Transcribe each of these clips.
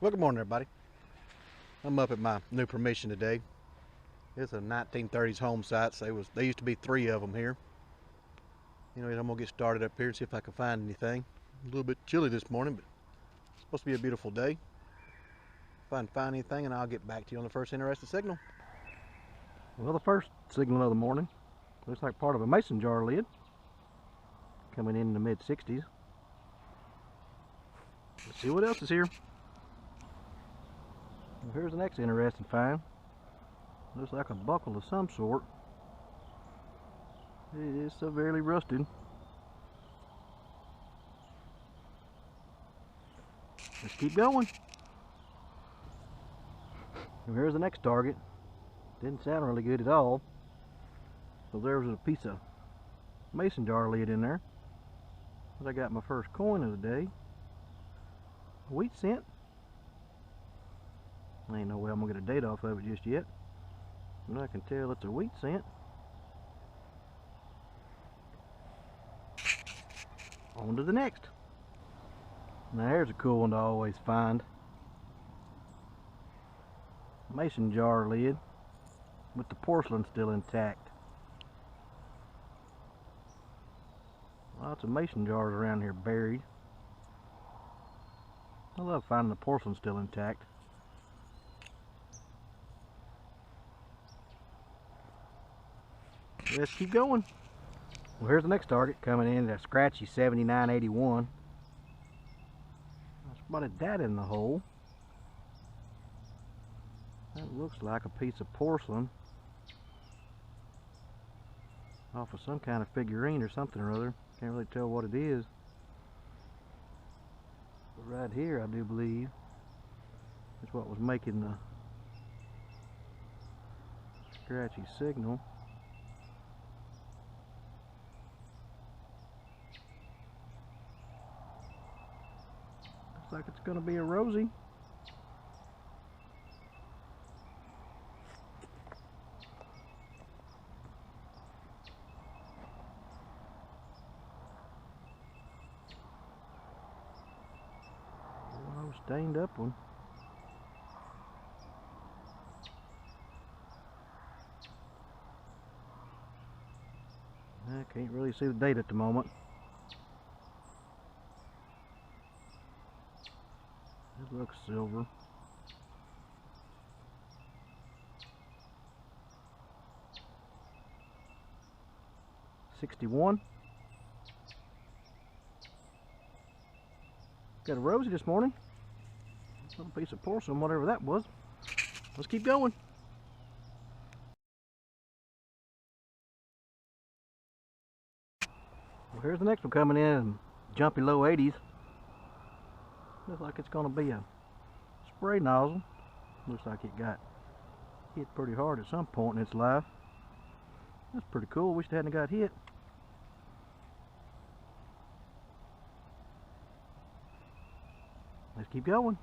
Well, good morning, everybody. I'm up at my new permission today. It's a 1930s home site. So there used to be 3 of them here. I'm gonna get started up here and see if I can find anything. A little bit chilly this morning, but it's supposed to be a beautiful day. If I can find anything, and I'll get back to you on the first interesting signal. Well, the first signal of the morning looks like part of a mason jar lid coming in the mid-60s. Let's see what else is here. Well, here's the next interesting find. Looks like a buckle of some sort. It is severely rusted. Let's keep going. And here's the next target. Didn't sound really good at all. So there was a piece of mason jar lid in there. I got my first coin of the day. A wheat cent. Ain't no way I'm gonna get a date off of it just yet. But I can tell it's a wheat cent. On to the next. Now here's a cool one to always find. Mason jar lid with the porcelain still intact. Lots of mason jars around here buried. I love finding the porcelain still intact. Let's keep going. Well, here's the next target coming in, a scratchy 7981. I spotted that in the hole. That looks like a piece of porcelain off of some kind of figurine or something or other. Can't really tell what it is. But right here, I do believe, is what was making the scratchy signal. Looks like it's going to be a Rosie. Stained up one. I can't really see the date at the moment. It looks silver. '61. Got a Rosie this morning. Little piece of porcelain, whatever that was. Let's keep going. Well, here's the next one coming in, jumpy low 80s. Looks like it's going to be a spray nozzle. Looks like it got hit pretty hard at some point in its life. That's pretty cool. Wish it hadn't got hit. Let's keep going.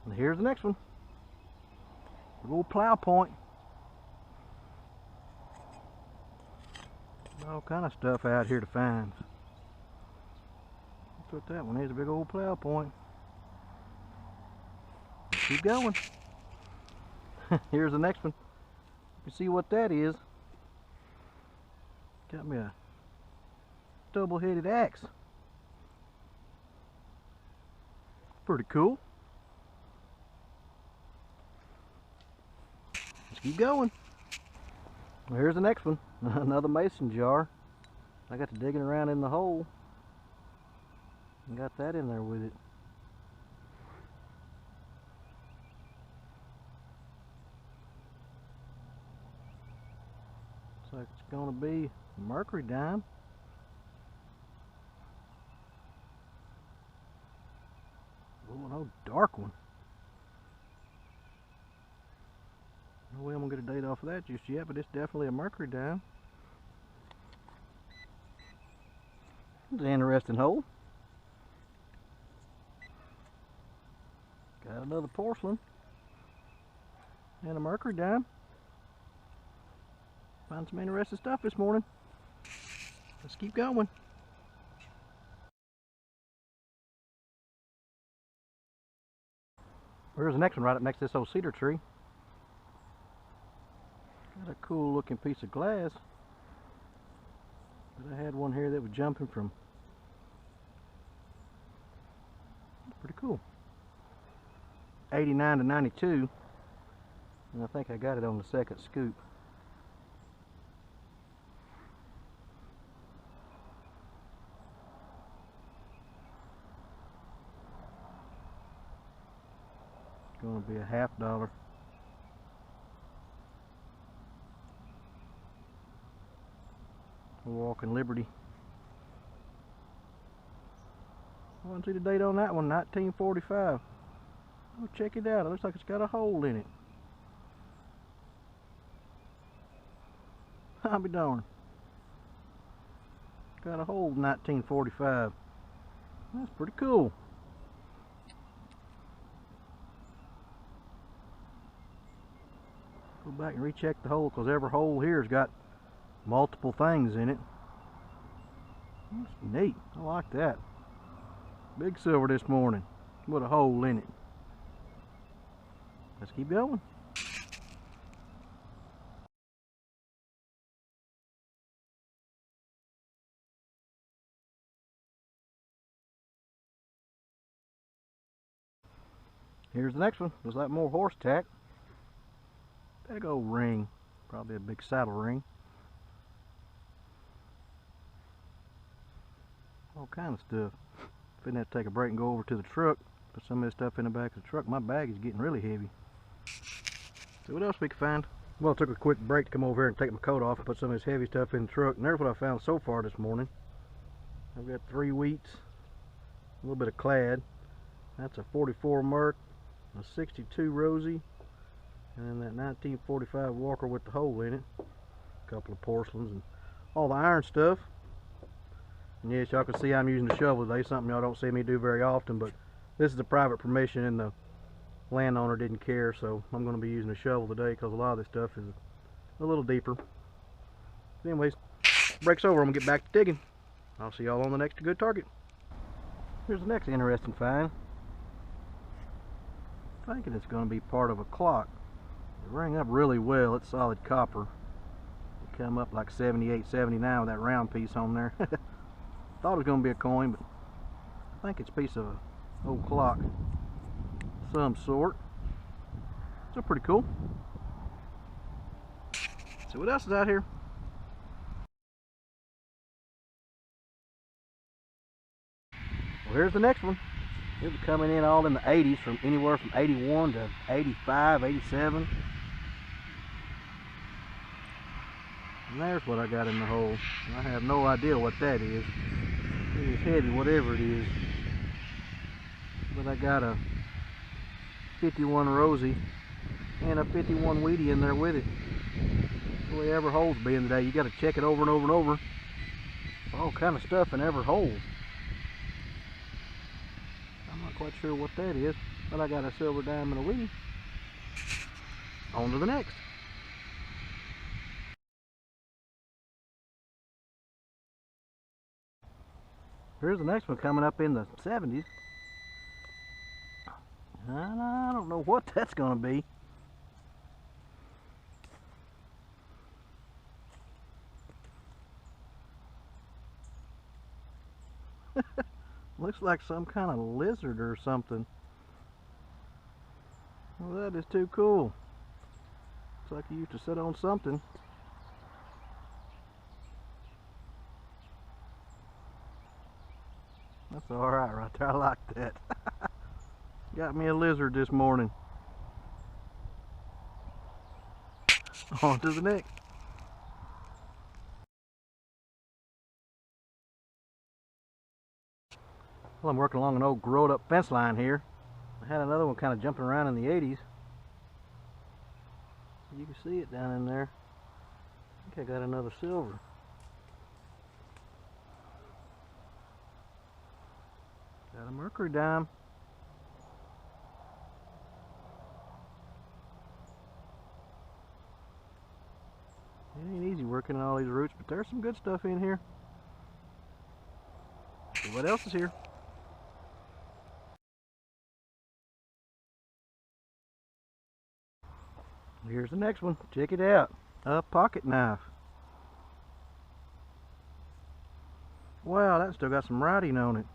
And here's the next one. A little plow point. All kind of stuff out here to find. That's what that one is, a big old plow point. Keep going. Here's the next one. You can see what that is. Got me a double-headed axe. Pretty cool. Let's keep going. Well, here's the next one. Another mason jar. I got to digging around in the hole and got that in there with it. Looks like it's going to be a mercury dime. Oh, an old dark one. No way I'm gonna get a date off of that just yet, but it's definitely a mercury dime. It's an interesting hole. Got another porcelain and a mercury dime. Find some interesting stuff this morning. Let's keep going. Here's the next one right up next to this old cedar tree. Got a cool looking piece of glass. But I had one here that was jumping from. Pretty cool. 89 to 92. And I think I got it on the second scoop. It's going to be a $50. Walking Liberty. I want to see the date on that one, 1945. Oh, check it out. It looks like it's got a hole in it. I'll be darned. Got a hole in 1945. That's pretty cool. Go back and recheck the hole, because every hole here has got multiple things in it. That's neat. I like that. Big silver this morning with a hole in it. Let's keep going. Here's the next one. Looks like more horse tack. Big old ring. Probably a big saddle ring. All kind of stuff. Finna have to take a break and go over to the truck. Put some of this stuff in the back of the truck. My bag is getting really heavy. So what else we can find? Well, I took a quick break to come over here and take my coat off and put some of this heavy stuff in the truck. And there's what I found so far this morning. I've got 3 wheats, a little bit of clad. That's a 44 Merc, a 62 Rosie, and then that 1945 Walker with the hole in it. A couple of porcelains and all the iron stuff. And yes, y'all can see I'm using the shovel today, something y'all don't see me do very often, but this is a private permission and the landowner didn't care, so I'm going to be using a shovel today because a lot of this stuff is a little deeper. But anyways, break's over, I'm going to get back to digging. I'll see y'all on the next good target. Here's the next interesting find. I'm thinking it's going to be part of a clock. It rang up really well. It's solid copper. It come up like 78, 79 with that round piece on there. Thought it was going to be a coin, but I think it's a piece of an old clock of some sort. So pretty cool. So what else is out here? Well, here's the next one. It was coming in all in the 80s, from anywhere from 81 to 85, 87. And there's what I got in the hole. I have no idea what that is. It is heavy, whatever it is. But I got a 51 Rosie and a 51 Wheatie in there with it. That's the way every hole's being today. You got to check it over and over and over. All kind of stuff in every hole. I'm not quite sure what that is, but I got a silver dime and a Wheatie. On to the next. Here's the next one coming up in the 70s. And I don't know what that's going to be. Looks like some kind of lizard or something. Well, that is too cool. Looks like he used to sit on something. That's alright right there. I like that. Got me a lizard this morning. On to the next. Well, I'm working along an old growed up fence line here. I had another one kind of jumping around in the 80s. You can see it down in there. I think I got another silver. Got a mercury dime. It ain't easy working on all these roots, but there's some good stuff in here. See what else is here. Here's the next one. Check it out. A pocket knife. Wow, that's still got some writing on it.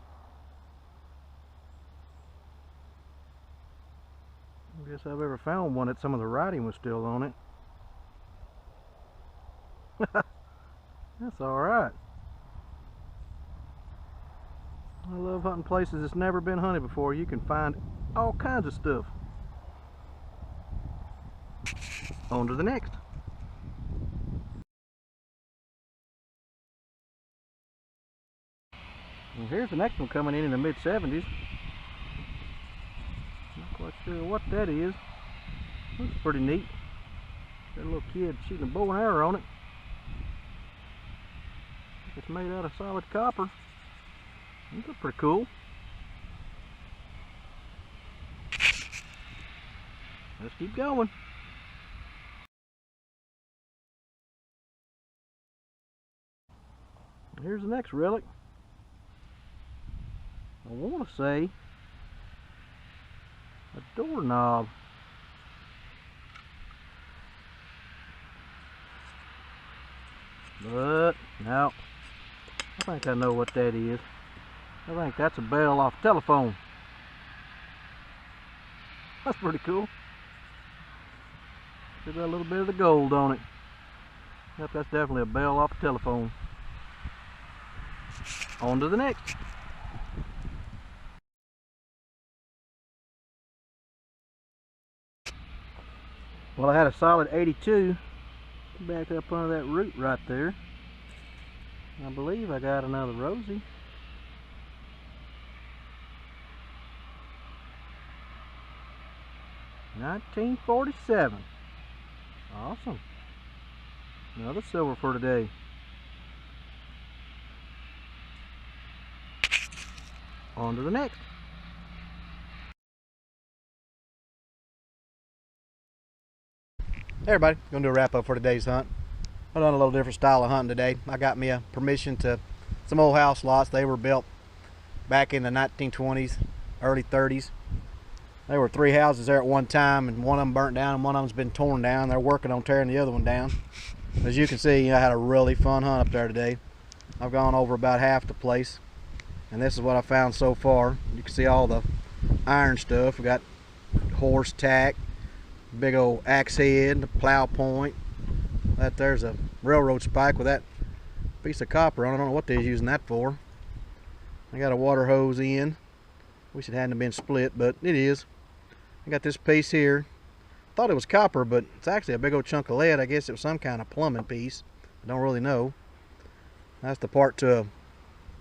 I guess I've ever found one that some of the writing was still on it. That's alright. I love hunting places that's never been hunted before. You can find all kinds of stuff. On to the next. And here's the next one coming in the mid-70s. Not quite sure what that is. Looks pretty neat. Got a little kid shooting a bow and arrow on it. It's made out of solid copper. That's pretty cool. Let's keep going. Here's the next relic. I want to say a doorknob. But no, I think I know what that is. I think that's a bell off a telephone. That's pretty cool. Still got a little bit of the gold on it. Yep, that's definitely a bell off a telephone. On to the next. Well, I had a solid 82 back up under that root right there. I believe I got another Rosie. $19.47. Awesome. Another silver for today. On to the next. Hey everybody, gonna do a wrap up for today's hunt. I've done a little different style of hunting today. I got me a permission to some old house lots. They were built back in the 1920s, early 30s. There were 3 houses there at one time, and one of them burnt down and one of them's been torn down. They're working on tearing the other one down. As you can see, I had a really fun hunt up there today. I've gone over about half the place, and this is what I found so far. You can see all the iron stuff. We got horse tack, big old axe head, the plow point. That there's a railroad spike with that piece of copper on it. I don't know what they're using that for. I got a water hose in. Wish it hadn't been split, but it is. I got this piece here. Thought it was copper, but it's actually a big old chunk of lead. I guess it was some kind of plumbing piece. I don't really know. That's the part to a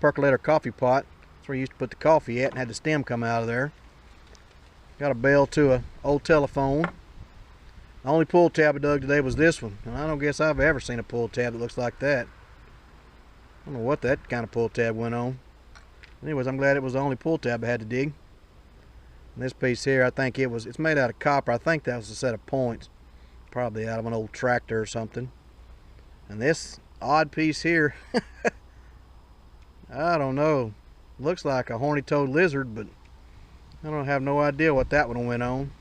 percolator coffee pot. That's where you used to put the coffee at and had the stem come out of there. Got a bell to a old telephone. The only pull tab I dug today was this one. And I don't guess I've ever seen a pull tab that looks like that. I don't know what that kind of pull tab went on. Anyways, I'm glad it was the only pull tab I had to dig. And this piece here, I think it's made out of copper. I think that was a set of points. Probably out of an old tractor or something. And this odd piece here, I don't know. Looks like a horny-toed lizard, but I don't have no idea what that one went on.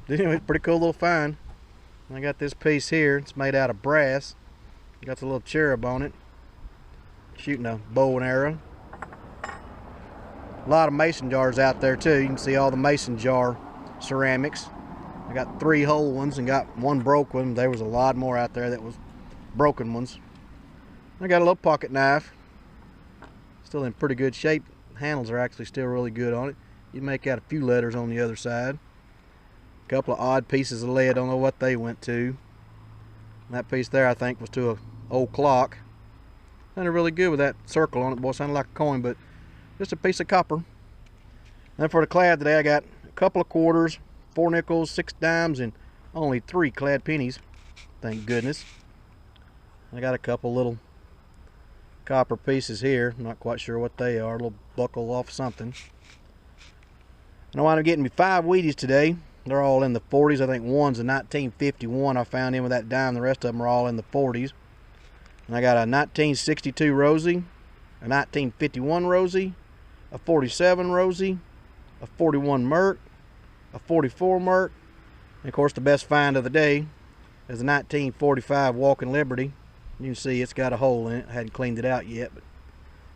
Anyway, it's a pretty cool little find. And I got this piece here. It's made out of brass. Got the little cherub on it. Shooting a bow and arrow. A lot of mason jars out there too. You can see all the mason jar ceramics. I got 3 whole ones and got 1 broke one. There was a lot more out there that was broken ones. I got a little pocket knife. Still in pretty good shape. Handles are actually still really good on it. You make out a few letters on the other side. A couple of odd pieces of lead. Don't know what they went to. That piece there I think was to an old clock. Sounded really good with that circle on it. Boy, sounded like a coin, but just a piece of copper. Then for the clad today, I got a couple of quarters, 4 nickels, 6 dimes, and only 3 clad pennies. Thank goodness. I got a couple little copper pieces here. Not quite sure what they are. A little buckle off something. And I wound up getting me 5 Wheaties today. They're all in the 40s. I think one's a 1951. I found in with that dime. The rest of them are all in the 40s. And I got a 1962 Rosie, a 1951 Rosie, a 47 Rosie, a 41 Merc, a 44 Merc, and of course the best find of the day is a 1945 Walking Liberty. You can see it's got a hole in it. I hadn't cleaned it out yet, but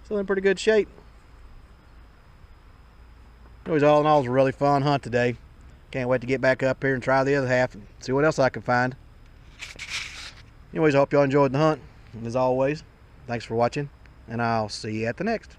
still in pretty good shape. Anyways, all in all, it was a really fun hunt today. Can't wait to get back up here and try the other half and see what else I can find. Anyways, I hope y'all enjoyed the hunt. And as always, thanks for watching, and I'll see you at the next.